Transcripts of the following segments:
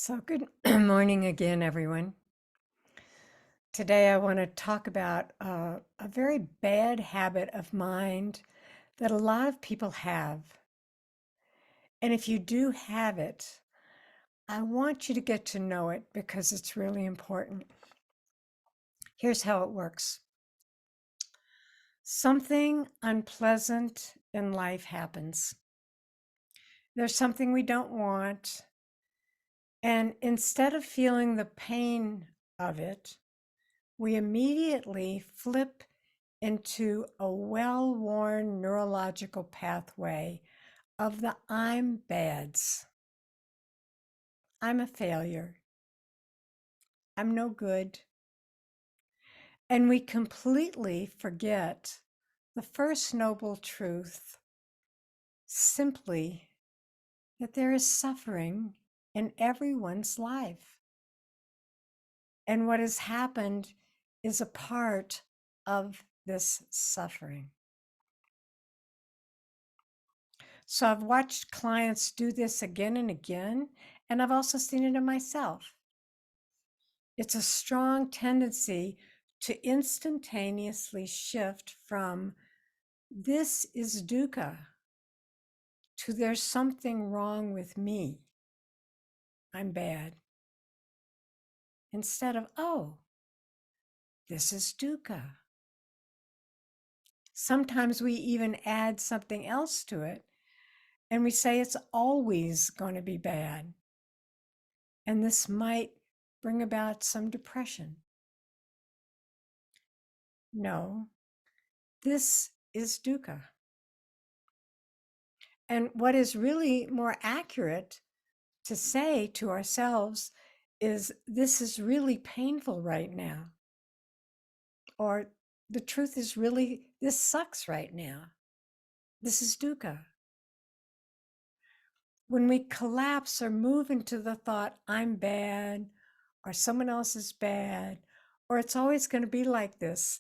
So, good morning again, everyone. Today, I want to talk about a very bad habit of mind that a lot of people have. And if you do have it, I want you to get to know it because it's really important. Here's how it works. Something unpleasant in life happens. There's something we don't want. And instead of feeling the pain of it, we immediately flip into a well-worn neurological pathway of the I'm bads. I'm a failure. I'm no good. And we completely forget the first noble truth, simply that there is suffering in everyone's life. And what has happened is a part of this suffering. So I've watched clients do this again and again, and I've also seen it in myself. It's a strong tendency to instantaneously shift from this is dukkha to there's something wrong with me. I'm bad. Instead of, oh, this is dukkha. Sometimes we even add something else to it and we say it's always going to be bad. And this might bring about some depression. No, this is dukkha. And what is really more accurate to say to ourselves is, this is really painful right now. Or the truth is really, this sucks right now. This is dukkha. When we collapse or move into the thought, I'm bad, or someone else is bad, or it's always going to be like this,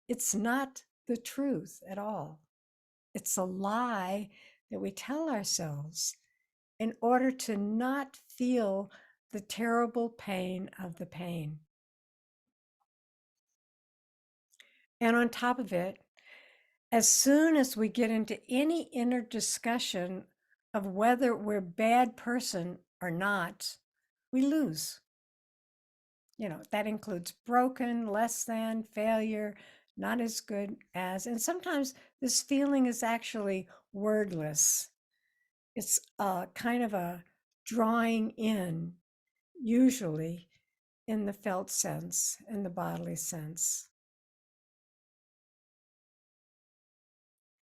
it's not the truth at all. It's a lie that we tell ourselves in order to not feel the terrible pain of the pain. And on top of it, as soon as we get into any inner discussion of whether we're a bad person or not, we lose. That includes broken, less than, failure, not as good as, and sometimes this feeling is actually wordless. It's kind of a drawing in, usually in the felt sense, in the bodily sense.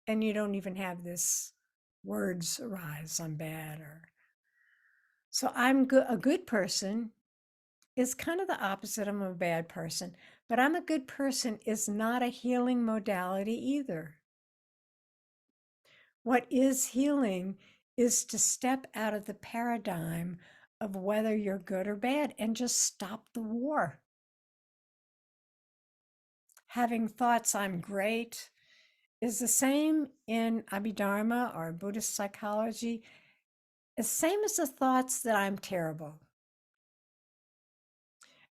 And you don't even have this words arise, I'm bad, or so I'm good. A good person is kind of the opposite. I'm a bad person, but I'm a good person is not a healing modality either. What is healing is to step out of the paradigm of whether you're good or bad and just stop the war. Having thoughts, I'm great, is the same in Abhidharma or Buddhist psychology, the same as the thoughts that I'm terrible.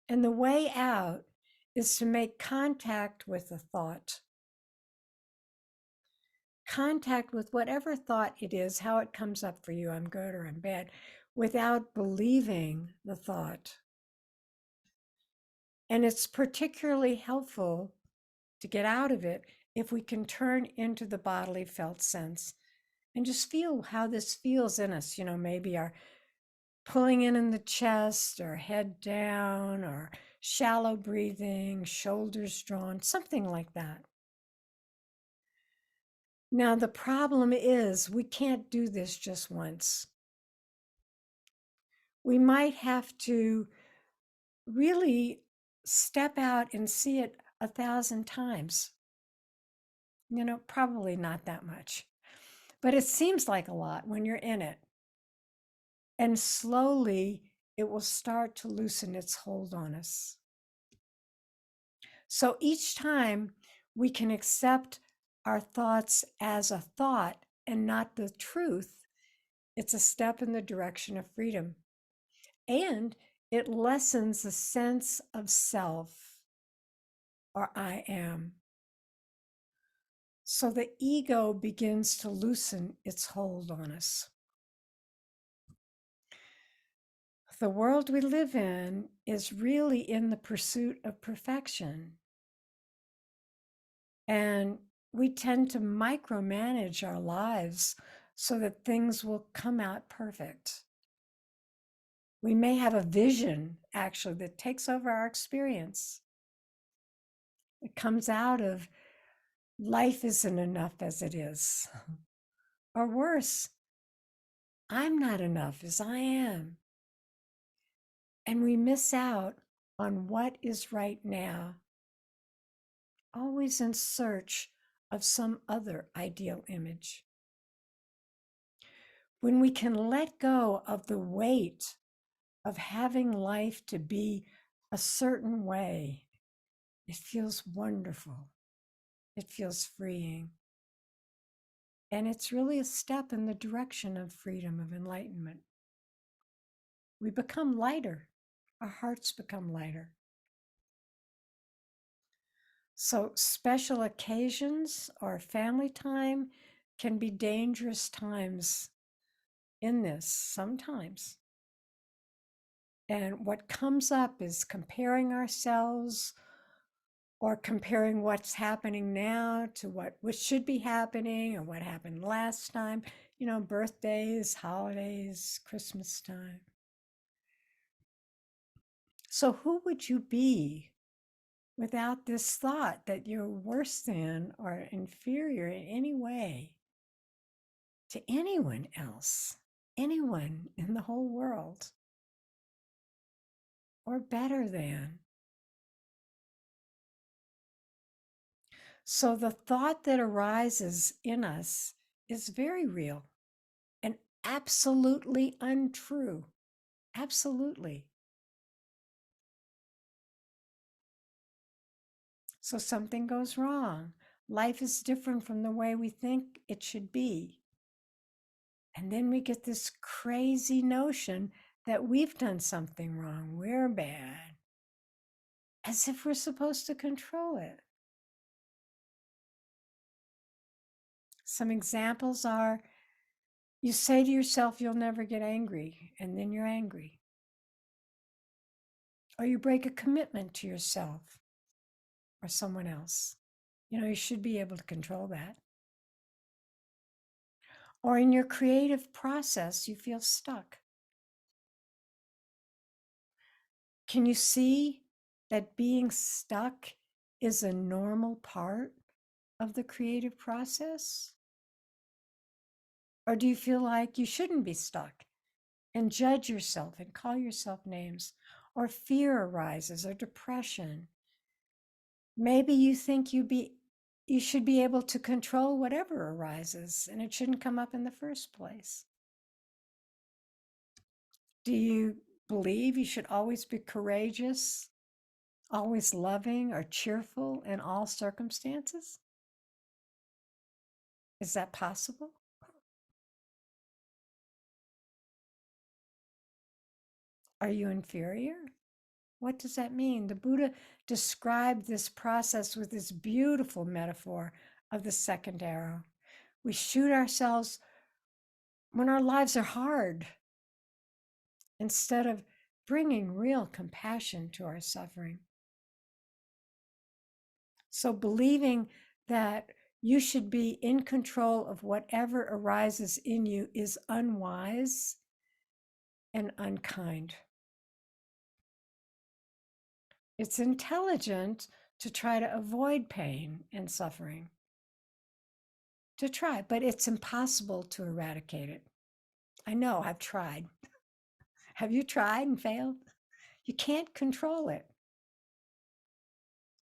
And the way out is to make contact with the thought. Contact with whatever thought it is, how it comes up for you, I'm good or I'm bad, without believing the thought. And it's particularly helpful to get out of it if we can turn into the bodily felt sense and just feel how this feels in us. Maybe our pulling in the chest, or head down, or shallow breathing, shoulders drawn, something like that. Now, the problem is we can't do this just once. We might have to really step out and see it 1,000 times. Probably not that much, but it seems like a lot when you're in it. And slowly it will start to loosen its hold on us. So each time we can accept our thoughts as a thought and not the truth, it's a step in the direction of freedom. And it lessens the sense of self or I am. So the ego begins to loosen its hold on us. The world we live in is really in the pursuit of perfection. And we tend to micromanage our lives so that things will come out perfect. We may have a vision, actually, that takes over our experience. It comes out of life isn't enough as it is. Or worse, I'm not enough as I am. And we miss out on what is right now, always in search of some other ideal image. When we can let go of the weight of having life to be a certain way, it feels wonderful. It feels freeing. And it's really a step in the direction of freedom, of enlightenment. We become lighter. Our hearts become lighter. So special occasions or family time can be dangerous times in this sometimes. And what comes up is comparing ourselves or comparing what's happening now to what should be happening or what happened last time, birthdays, holidays, Christmas time. So who would you be without this thought that you're worse than or inferior in any way to anyone else, anyone in the whole world, or better than? So the thought that arises in us is very real and absolutely untrue. Absolutely. So something goes wrong. Life is different from the way we think it should be. And then we get this crazy notion that we've done something wrong. We're bad. As if we're supposed to control it. Some examples are you say to yourself you'll never get angry, and then you're angry. Or you break a commitment to yourself or someone else. You should be able to control that. Or in your creative process, you feel stuck. Can you see that being stuck is a normal part of the creative process? Or do you feel like you shouldn't be stuck and judge yourself and call yourself names? Or fear arises, or depression? Maybe you think you should be able to control whatever arises and it shouldn't come up in the first place. Do you believe you should always be courageous, always loving or cheerful in all circumstances? Is that possible? Are you inferior? What does that mean? The Buddha described this process with this beautiful metaphor of the second arrow. We shoot ourselves when our lives are hard instead of bringing real compassion to our suffering. So believing that you should be in control of whatever arises in you is unwise and unkind. It's intelligent to try to avoid pain and suffering, to try, but it's impossible to eradicate it. I know, I've tried. Have you tried and failed? You can't control it.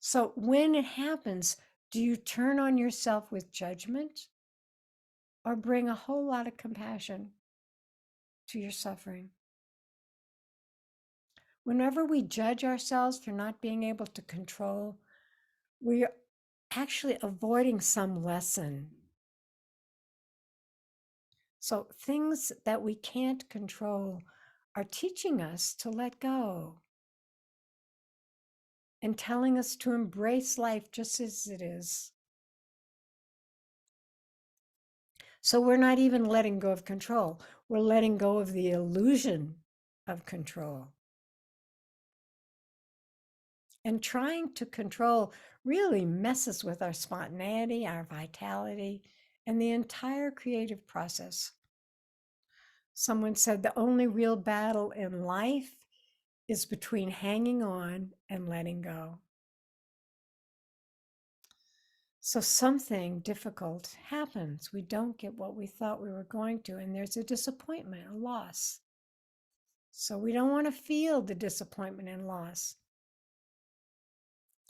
So when it happens, do you turn on yourself with judgment or bring a whole lot of compassion to your suffering? Whenever we judge ourselves for not being able to control, we're actually avoiding some lesson. So things that we can't control are teaching us to let go and telling us to embrace life just as it is. So we're not even letting go of control. We're letting go of the illusion of control. And trying to control really messes with our spontaneity, our vitality, and the entire creative process. Someone said the only real battle in life is between hanging on and letting go. So something difficult happens. We don't get what we thought we were going to, and there's a disappointment, a loss. So we don't want to feel the disappointment and loss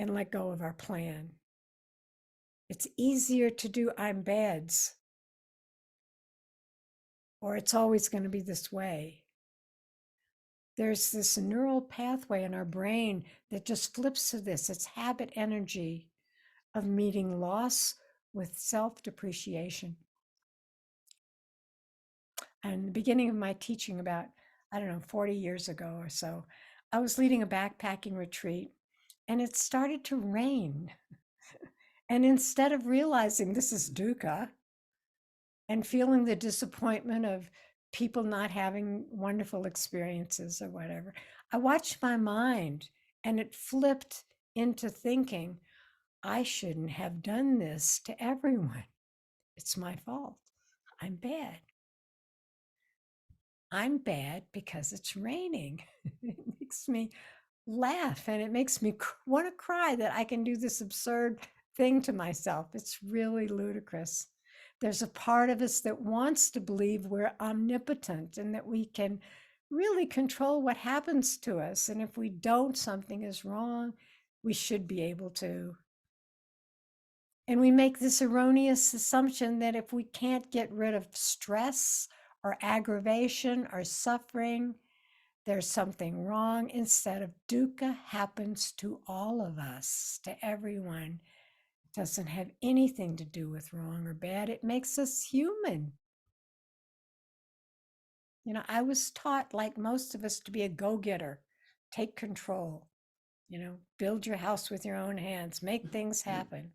and let go of our plan. It's easier to do I'm bads, or it's always going to be this way. There's this neural pathway in our brain that just flips to this. It's habit energy of meeting loss with self-depreciation. And the beginning of my teaching about, 40 years ago or so, I was leading a backpacking retreat and it started to rain. And instead of realizing this is dukkha and feeling the disappointment of people not having wonderful experiences or whatever, I watched my mind and it flipped into thinking, I shouldn't have done this to everyone. It's my fault. I'm bad. I'm bad because it's raining. It makes me laugh and it makes me want to cry that I can do this absurd thing to myself. It's really ludicrous. There's a part of us that wants to believe we're omnipotent and that we can really control what happens to us. And if we don't, something is wrong. We should be able to. And we make this erroneous assumption that if we can't get rid of stress or aggravation or suffering, there's something wrong. Instead of dukkha happens to all of us, to everyone. It doesn't have anything to do with wrong or bad. It makes us human. I was taught, like most of us, to be a go-getter, take control, build your house with your own hands, make things happen.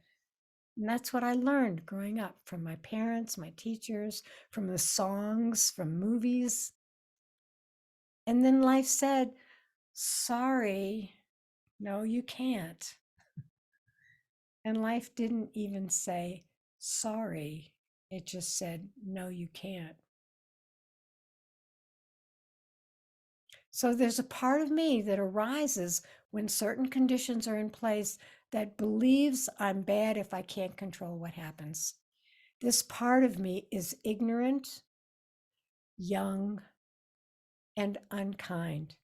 And that's what I learned growing up from my parents, my teachers, from the songs, from movies. And then life said, sorry, no, you can't. And life didn't even say sorry. It just said, no, you can't. So there's a part of me that arises when certain conditions are in place that believes I'm bad if I can't control what happens. This part of me is ignorant, young, and unkind.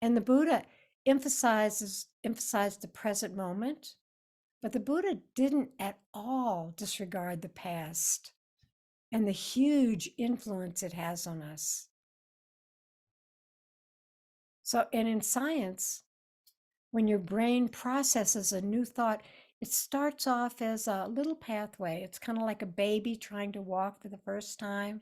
And the Buddha emphasized the present moment, but the Buddha didn't at all disregard the past and the huge influence it has on us. So, and in science, when your brain processes a new thought, it starts off as a little pathway. It's kind of like a baby trying to walk for the first time.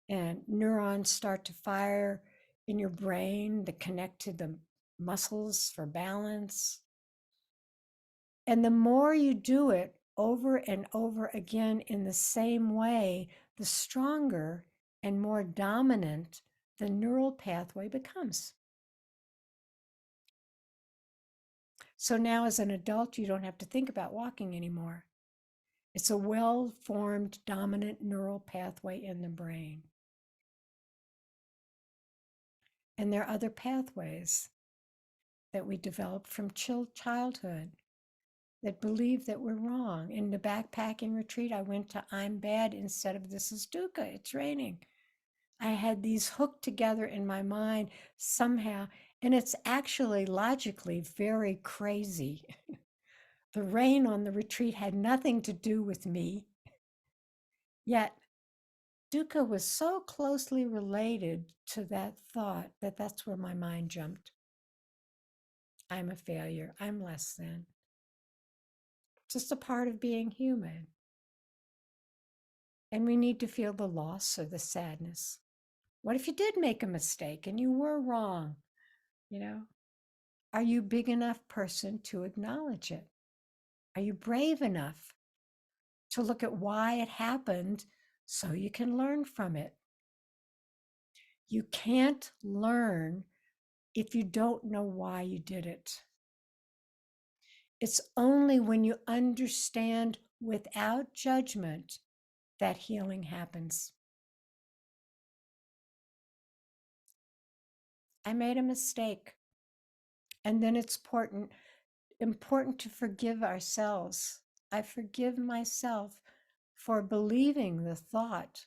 And neurons start to fire in your brain that connect to the muscles for balance. And the more you do it over and over again in the same way, the stronger and more dominant the neural pathway becomes. So now as an adult, you don't have to think about walking anymore. It's a well-formed dominant neural pathway in the brain. And there are other pathways that we develop from childhood that believe that we're wrong. In the backpacking retreat, I went to I'm bad instead of this is dukkha, it's raining. I had these hooked together in my mind somehow, and it's actually logically very crazy. The rain on the retreat had nothing to do with me, yet dukkha was so closely related to that thought that that's where my mind jumped. I'm a failure. I'm less than. Just a part of being human. And we need to feel the loss or the sadness. What if you did make a mistake and you were wrong? You know, are you a big enough person to acknowledge it? Are you brave enough to look at why it happened so you can learn from it? You can't learn if you don't know why you did it. It's only when you understand without judgment that healing happens. I made a mistake. And then it's important to forgive ourselves. I forgive myself for believing the thought,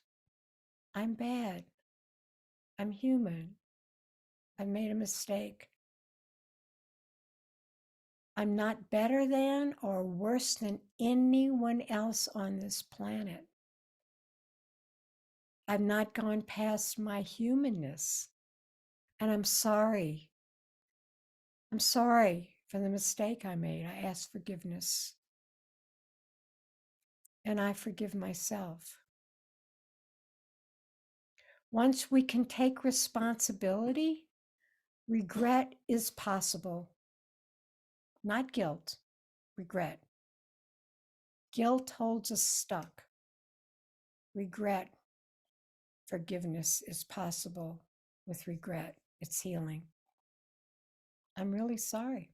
I'm bad, I'm human, I made a mistake. I'm not better than or worse than anyone else on this planet. I've not gone past my humanness. And I'm sorry. I'm sorry for the mistake I made. I ask forgiveness. And I forgive myself. Once we can take responsibility, regret is possible. Not guilt, regret. Guilt holds us stuck. Regret, forgiveness is possible with regret. It's healing. I'm really sorry.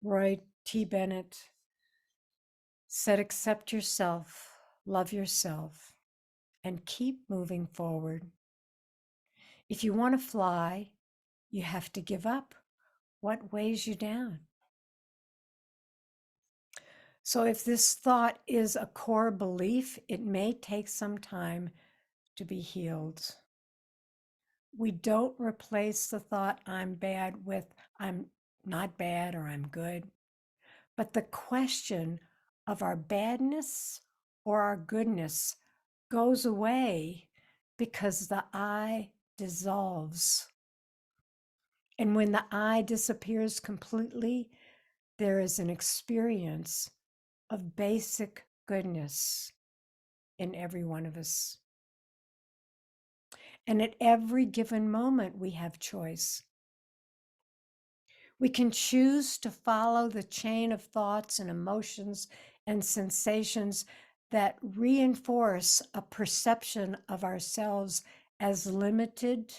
Roy T. Bennett said, accept yourself, love yourself, and keep moving forward. If you want to fly, you have to give up what weighs you down. So if this thought is a core belief, it may take some time to be healed. We don't replace the thought I'm bad with I'm not bad or I'm good. But the question of our badness or our goodness goes away because the I dissolves. And when the I disappears completely, there is an experience of basic goodness in every one of us. And at every given moment, we have choice. We can choose to follow the chain of thoughts and emotions and sensations that reinforce a perception of ourselves as limited,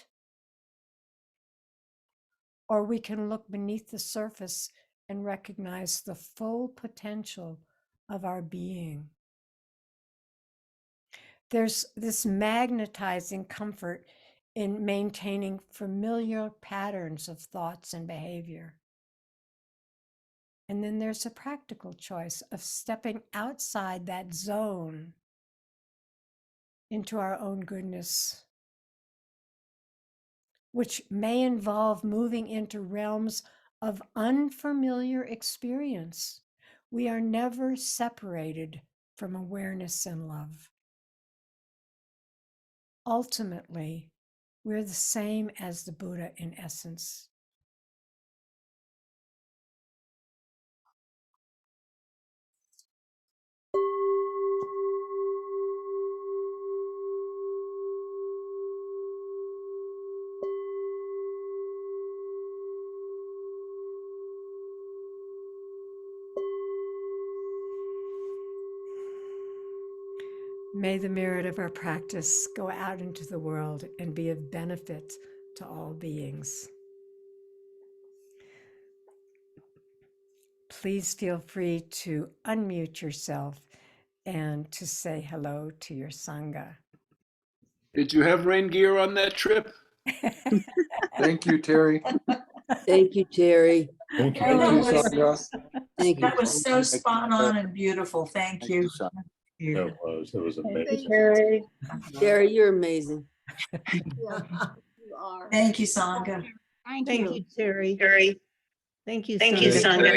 or we can look beneath the surface and recognize the full potential of our being. There's this magnetizing comfort in maintaining familiar patterns of thoughts and behavior. And then there's a practical choice of stepping outside that zone into our own goodness, which may involve moving into realms of unfamiliar experience. We are never separated from awareness and love. Ultimately, we're the same as the Buddha in essence. May the merit of our practice go out into the world and be of benefit to all beings. Please feel free to unmute yourself and to say hello to your Sangha. Did you have rain gear on that trip? Thank you, Terry. Thank you, Terry. Thank you, That Thank you. was so spot on and beautiful. Thank you. It was amazing. Terry. Terry, you're amazing. You are. Thank you, Sangha. Thank you, Terry. Thank you, Thank you, Sangha. Sangha.